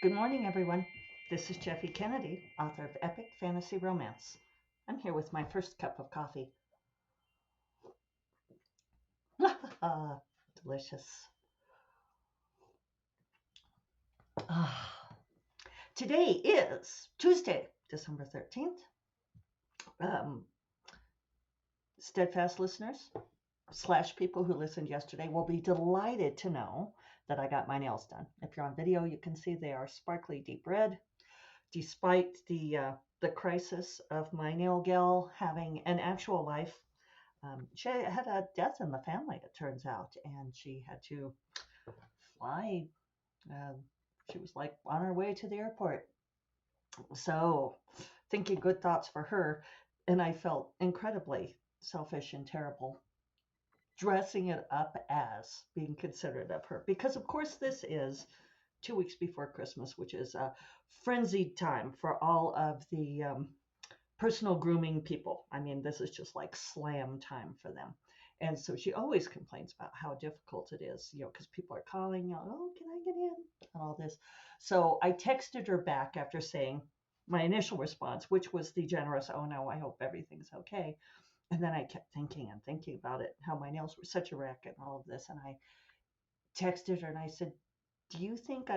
Good morning, everyone. This is Jeffe Kennedy, author of Epic Fantasy Romance. I'm here with my first cup of coffee. Delicious. Today is Tuesday, December 13th. Steadfast listeners / people who listened yesterday will be delighted to know that I got my nails done. If you're on video, you can see they are sparkly deep red. Despite the crisis of my nail gal having an actual life, she had a death in the family, it turns out, and she had to fly. Uh, she was like on her way to the airport. So, thinking good thoughts for her, and I felt incredibly selfish and terrible dressing it up as being considerate of her. Because, of course, this is 2 weeks before Christmas, which is a frenzied time for all of the personal grooming people. I mean, this is just like slam time for them. And so she always complains about how difficult it is, because people are calling, oh, can I get in? And all this. So I texted her back after saying my initial response, which was the generous, oh no, I hope everything's okay. And then I kept thinking and thinking about it, how my nails were such a wreck and all of this. And I texted her and I said, do you think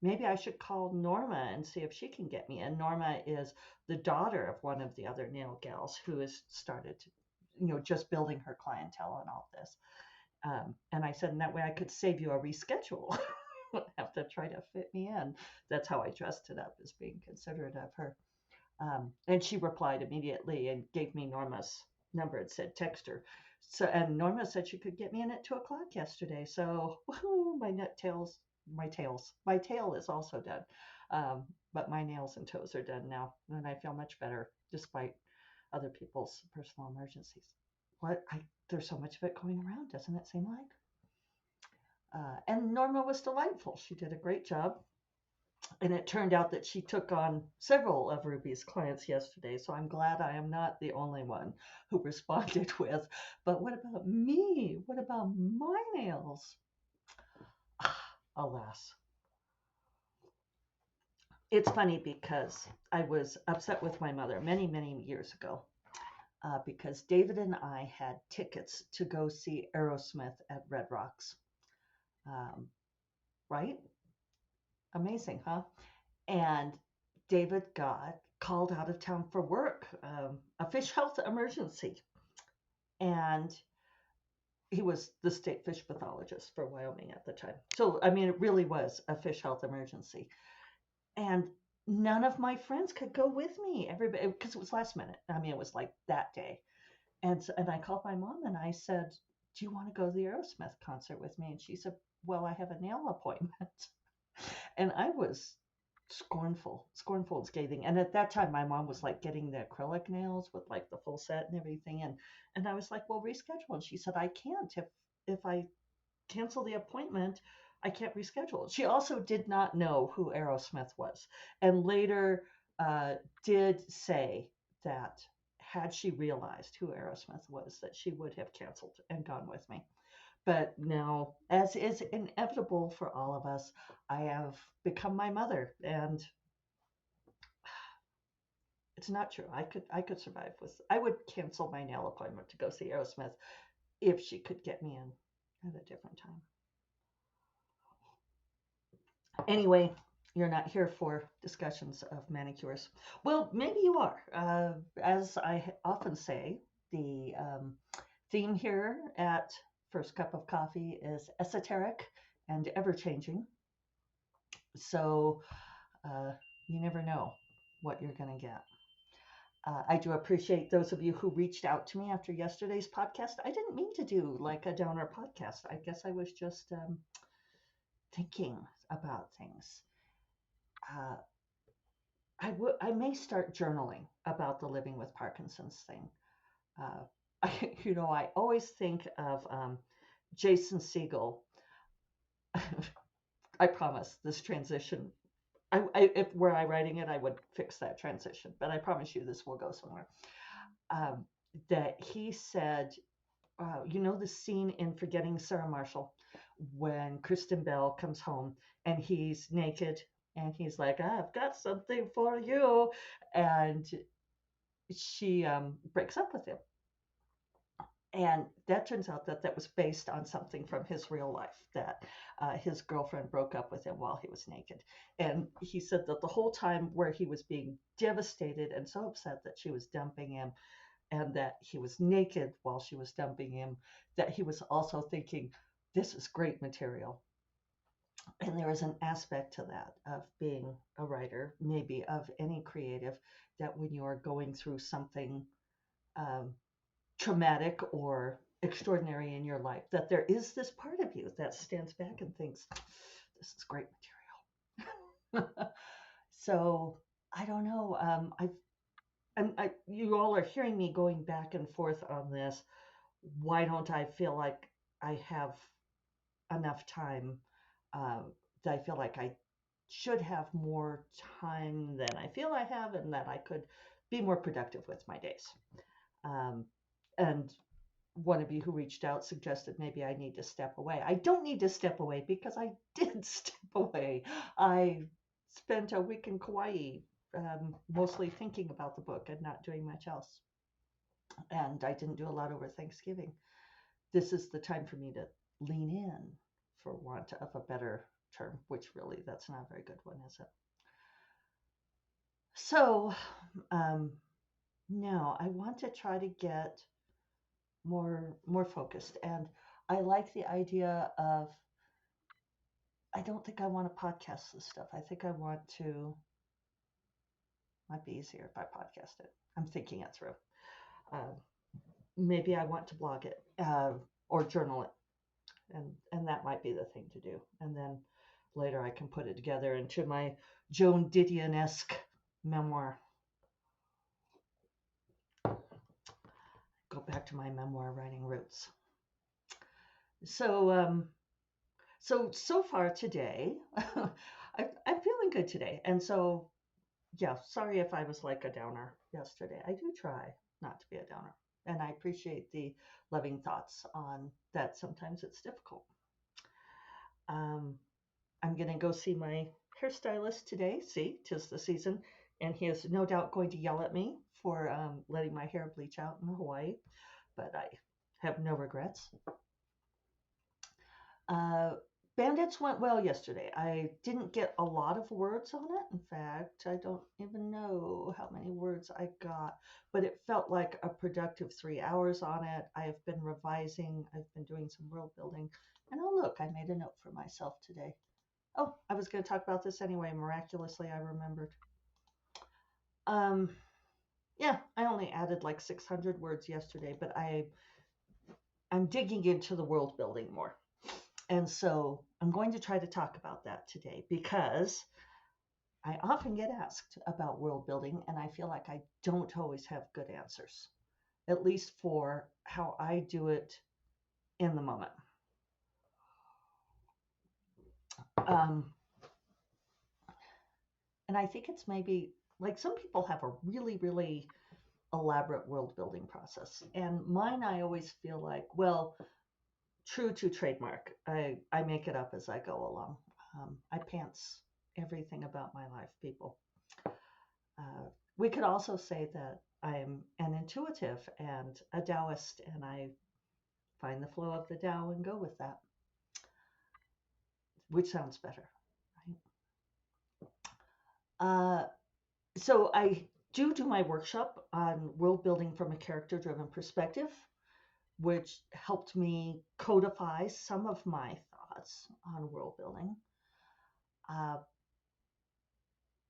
maybe I should call Norma and see if she can get me in? Norma is the daughter of one of the other nail gals who has started, just building her clientele and all this. And I said, and that way I could save you a reschedule. Have to try to fit me in. That's how I dressed it up, as being considerate of her. And she replied immediately and gave me Norma's number. It said text her. So, and Norma said she could get me in at 2 o'clock yesterday. So my tail is also done. But my nails and toes are done now. And I feel much better despite other people's personal emergencies. There's so much of it going around, doesn't it seem like? And Norma was delightful. She did a great job. And it turned out that she took on several of Ruby's clients yesterday. So I'm glad I am not the only one who responded with, but what about me? What about my nails? Alas. It's funny because I was upset with my mother many, many years ago because David and I had tickets to go see Aerosmith at Red Rocks. Right? Amazing, huh? And David got called out of town for work, a fish health emergency. And he was the state fish pathologist for Wyoming at the time. So, I mean, it really was a fish health emergency. And none of my friends could go with me, everybody, because it was last minute. I mean, it was like that day. And I called my mom and I said, do you want to go to the Aerosmith concert with me? And she said, well, I have a nail appointment. And I was scornful and scathing. And at that time, my mom was like getting the acrylic nails with like the full set and everything. And I was like, well, reschedule. And she said, I can't. If I cancel the appointment, I can't reschedule. She also did not know who Aerosmith was, and later did say that had she realized who Aerosmith was, that she would have canceled and gone with me. But now, as is inevitable for all of us, I have become my mother, and it's not true. I could survive with. I would cancel my nail appointment to go see Aerosmith if she could get me in at a different time. Anyway, you're not here for discussions of manicures. Well, maybe you are. As I often say, the theme here at First Cup of Coffee is esoteric and ever-changing. So you never know what you're going to get. I do appreciate those of you who reached out to me after yesterday's podcast. I didn't mean to do like a downer podcast. I guess I was just thinking about things. I may start journaling about the living with Parkinson's thing. I always think of Jason Segel. I promise this transition. If were I writing it, I would fix that transition. But I promise you, this will go somewhere. That he said, the scene in Forgetting Sarah Marshall when Kristen Bell comes home and he's naked and he's like, I've got something for you. And she breaks up with him. And that turns out that that was based on something from his real life, that his girlfriend broke up with him while he was naked. And he said that the whole time where he was being devastated and so upset that she was dumping him and that he was naked while she was dumping him, that he was also thinking, this is great material. And there is an aspect to that of being a writer, maybe of any creative, that when you are going through something um, traumatic or extraordinary in your life, that there is this part of you that stands back and thinks, this is great material. So I don't know. You all are hearing me going back and forth on this. Why don't I feel like I have enough time? That I feel like I should have more time than I feel I have, and that I could be more productive with my days. Um, and one of you who reached out suggested maybe I need to step away. I don't need to step away because I did step away. I spent a week in Kauai, mostly thinking about the book and not doing much else. And I didn't do a lot over Thanksgiving. This is the time for me to lean in, for want of a better term, which really that's not a very good one, is it? So now I want to try to get more focused, and I like the idea of, I don't think I want to podcast this stuff. I think I want to, might be easier if I podcast it. I'm thinking it through. Uh, Maybe I want to blog it or journal it, and that might be the thing to do. And then later I can put it together into my Joan Didion-esque memoir. Go back to my memoir writing roots. So so far today, I'm feeling good today, and so yeah, sorry if I was like a downer yesterday. I do try not to be a downer. And I appreciate the loving thoughts on that. Sometimes it's difficult. Um, I'm going to go see my hairstylist today. See, 'tis the season. And he is no doubt going to yell at me for letting my hair bleach out in Hawaii, but I have no regrets. Uh, Bandits went well yesterday. I didn't get a lot of words on it. In fact, I don't even know how many words I got, but it felt like a productive 3 hours on it. I have been revising, I've been doing some world building. And oh, look, I made a note for myself today. Oh, I was going to talk about this anyway. Miraculously, I remembered. Um, yeah, I only added like 600 words yesterday, but I'm digging into the world building more. And so I'm going to try to talk about that today because I often get asked about world building, and I feel like I don't always have good answers, at least for how I do it in the moment. Um, and I think it's maybe like some people have a really elaborate world building process. And mine, I always feel like, well, true to trademark, I make it up as I go along. I pants everything about my life, people. We could also say that I'm an intuitive and a Taoist, and I find the flow of the Tao and go with that, which sounds better, right? So I do my workshop on world building from a character-driven perspective, which helped me codify some of my thoughts on world building.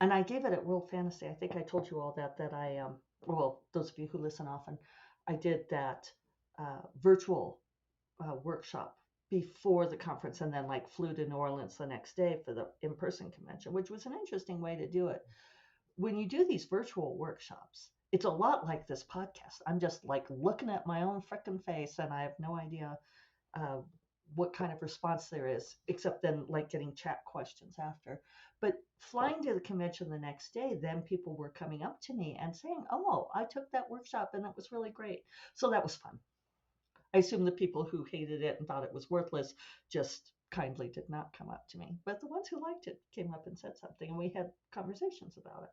And I gave it at World Fantasy. I think I told you all that I, well, those of you who listen often, I did that virtual workshop before the conference and then like flew to New Orleans the next day for the in-person convention, which was an interesting way to do it. When you do these virtual workshops, it's a lot like this podcast. I'm just like looking at my own frickin' face and I have no idea uh, what kind of response there is, except then like getting chat questions after. But flying to the convention the next day, then people were coming up to me and saying, oh, I took that workshop and it was really great. So that was fun. I assume the people who hated it and thought it was worthless just kindly did not come up to me, but the ones who liked it came up and said something, and we had conversations about it.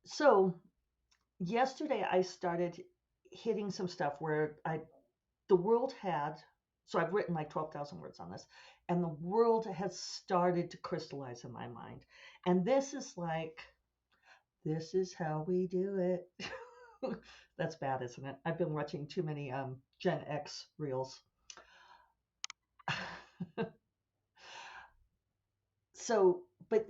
So yesterday I started hitting some stuff where the world had, so I've written like 12,000 words on this, and the world has started to crystallize in my mind. And this is like, this is how we do it. That's bad, isn't it? I've been watching too many Gen X reels. So, but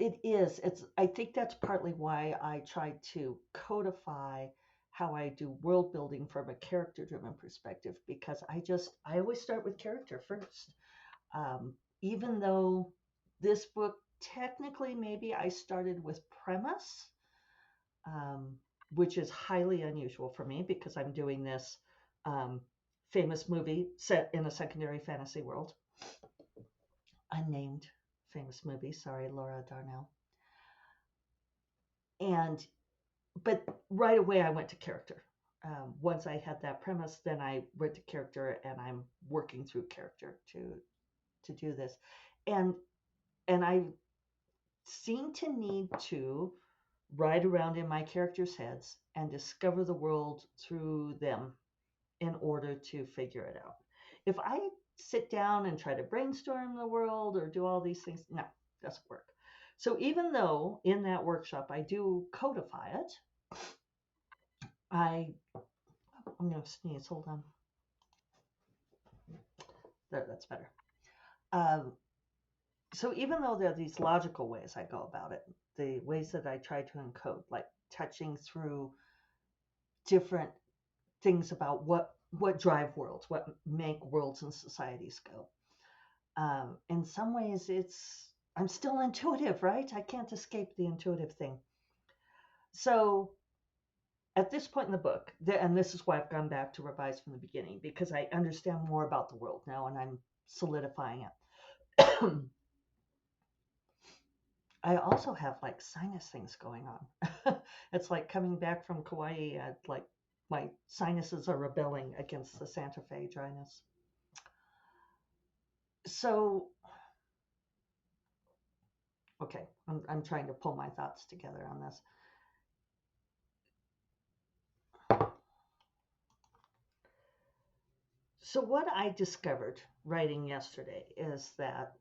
I think that's partly why I try to codify how I do world building from a character driven perspective, because I always start with character first. Even though this book, technically, maybe I started with premise, um, which is highly unusual for me because I'm doing this um, famous movie set in a secondary fantasy world. Unnamed famous movie. Sorry, Laura Darnell. And but right away I went to character. Once I had that premise, then I went to character, and I'm working through character to do this, and I seem to need to ride around in my characters' heads and discover the world through them in order to figure it out. If I sit down and try to brainstorm the world or do all these things, no, it doesn't work. So even though in that workshop I do codify it, I'm going to sneeze. Hold on. There, that's better. Um, so even though there are these logical ways I go about it, the ways that I try to encode, like touching through different things about what drive worlds, what make worlds and societies go. In some ways, I'm still intuitive, right? I can't escape the intuitive thing. So at this point in the book, and this is why I've gone back to revise from the beginning, because I understand more about the world now and I'm solidifying it. I also have like sinus things going on. It's like coming back from Kauai, like my sinuses are rebelling against the Santa Fe dryness. So, okay, I'm trying to pull my thoughts together on this. So what I discovered writing yesterday is that,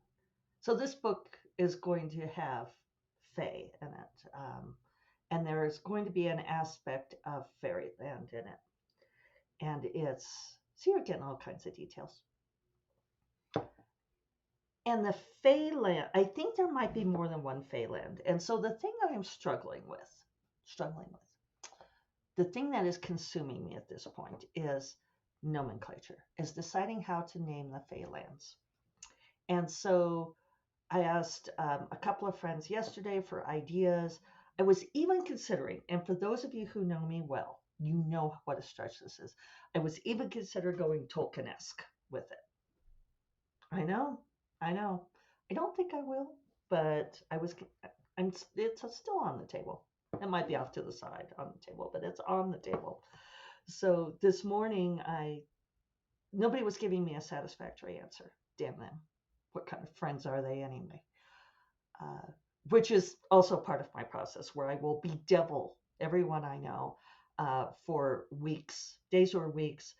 so this book is going to have fae in it, and there is going to be an aspect of fairyland in it, and so you're getting all kinds of details. And the Feyland, I think there might be more than one Feyland. And so the thing that I'm struggling with, the thing that is consuming me at this point is nomenclature, is deciding how to name the Feylands. And so I asked a couple of friends yesterday for ideas. I was even considering, and for those of you who know me well, you know what a stretch this is. I was even considering going Tolkien-esque with it. I know. I don't think I will, but it's still on the table. It might be off to the side on the table, but it's on the table. So this morning, nobody was giving me a satisfactory answer. Damn them. What kind of friends are they anyway? Which is also part of my process, where I will bedevil everyone I know for weeks, days or weeks,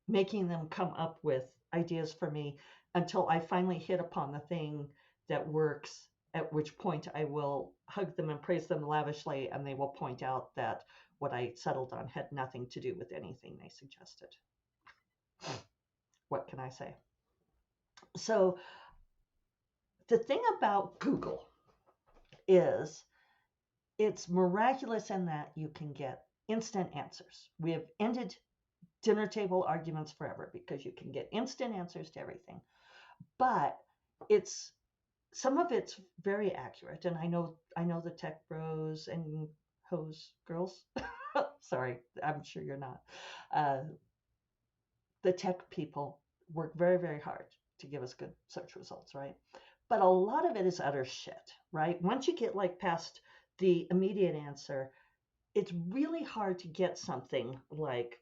making them come up with ideas for me until I finally hit upon the thing that works, at which point I will hug them and praise them lavishly, and they will point out that what I settled on had nothing to do with anything they suggested. What can I say? So the thing about Google is it's miraculous in that you can get instant answers. We have ended dinner table arguments forever because you can get instant answers to everything. But some of it's very accurate, and I know the tech bros and hose girls. Sorry, I'm sure you're not. The tech people work very, very hard to give us good search results, right? But a lot of it is utter shit, right? Once you get like past the immediate answer, it's really hard to get something like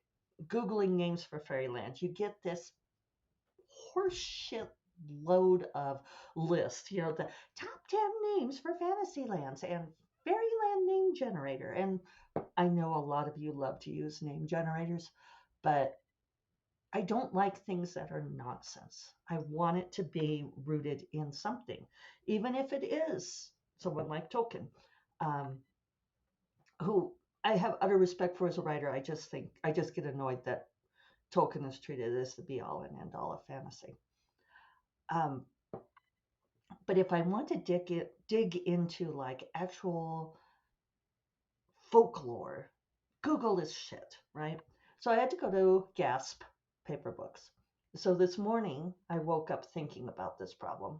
Googling names for fairyland, you get this horseshit load of lists, the top 10 names for Fantasylands and Fairyland name generator. And I know a lot of you love to use name generators, but I don't like things that are nonsense. I want it to be rooted in something, even if it is someone like Tolkien, um, who I have utter respect for as a writer. I just get annoyed that Tolkien is treated as the be all and end all of fantasy. Um, but if I want to dig into like actual folklore, Google is shit, right? So I had to go to Gasp paper books. So this morning I woke up thinking about this problem,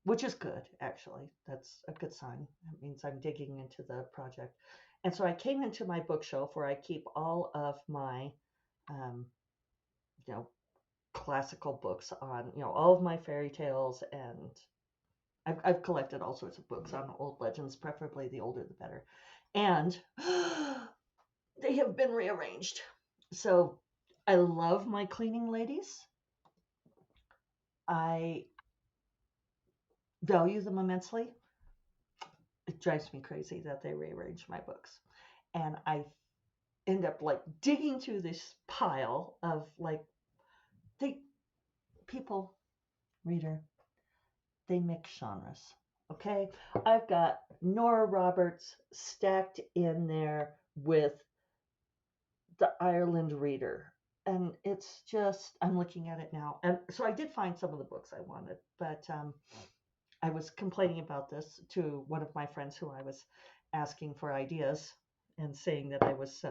which is good, actually. That's a good sign. That means I'm digging into the project. And so I came into my bookshelf where I keep all of my, um, you know, classical books on, all of my fairy tales, and I've collected all sorts of books on old legends, preferably the older the better. And they have been rearranged. So I love my cleaning ladies. I value them immensely. It drives me crazy that they rearrange my books. And I end up like digging through this pile of like, they people, reader, they mix genres. Okay. I've got Nora Roberts stacked in there with the Ireland Reader. And it's just, I'm looking at it now. And so I did find some of the books I wanted, but I was complaining about this to one of my friends who I was asking for ideas and saying that I was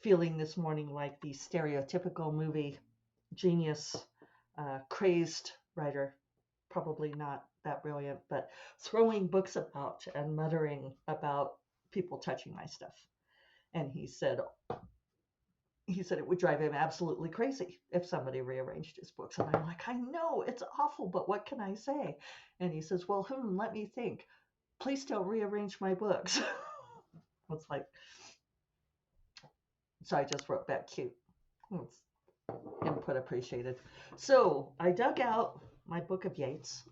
feeling this morning like the stereotypical movie genius, crazed writer, probably not that brilliant, but throwing books about and muttering about people touching my stuff. And he said it would drive him absolutely crazy if somebody rearranged his books. And I'm like, I know, it's awful, but what can I say? And he says, well, let me think. Please don't rearrange my books. It's like, so I just wrote back cute. It's input appreciated. So I dug out my book of Yeats,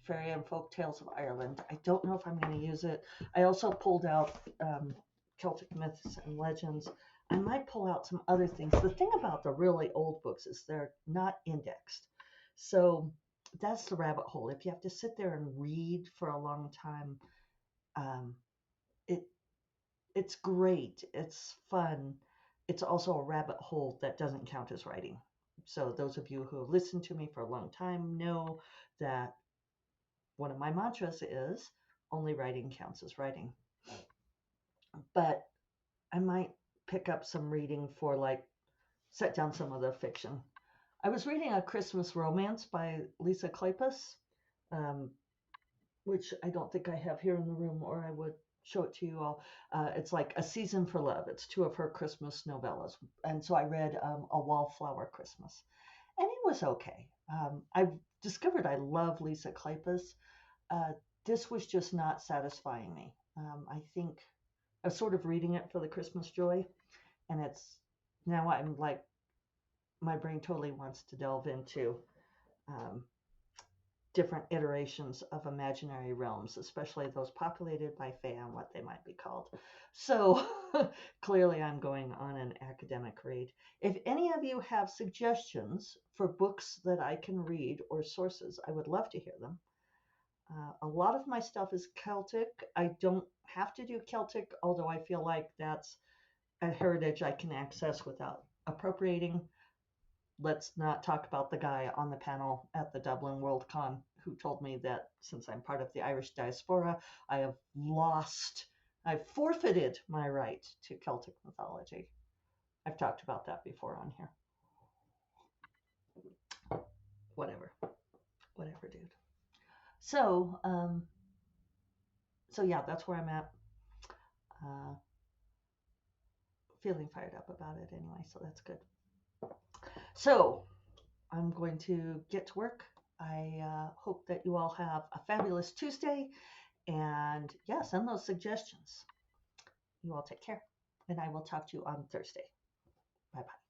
Fairy and Folk Tales of Ireland. I don't know if I'm going to use it. I also pulled out Celtic myths and legends. I might pull out some other things. The thing about the really old books is they're not indexed. So that's the rabbit hole. If you have to sit there and read for a long time, um, it it's great. It's fun. It's also a rabbit hole that doesn't count as writing. So those of you who have listened to me for a long time know that one of my mantras is only writing counts as writing. But I might pick up some reading for like set down some of the fiction. I was reading A Christmas Romance by Lisa Kleypas, um, which I don't think I have here in the room, or I would show it to you all. It's like A Season for Love. It's two of her Christmas novellas. And so I read A Wallflower Christmas, and it was okay. I've discovered I love Lisa Kleypas. Uh, this was just not satisfying me. I think I was sort of reading it for the Christmas joy, and it's now I'm like, my brain totally wants to delve into um, different iterations of imaginary realms, especially those populated by Fae and what they might be called. So clearly I'm going on an academic read. If any of you have suggestions for books that I can read or sources, I would love to hear them. A lot of my stuff is Celtic. I don't have to do Celtic, although I feel like that's a heritage I can access without appropriating. Let's not talk about the guy on the panel at the Dublin World Con who told me that since I'm part of the Irish diaspora, I've forfeited my right to Celtic mythology. I've talked about that before on here. Whatever, dude. So, yeah, that's where I'm at. Feeling fired up about it anyway, so that's good. So, I'm going to get to work. I hope that you all have a fabulous Tuesday. And yeah, send those suggestions. You all take care. And I will talk to you on Thursday. Bye-bye.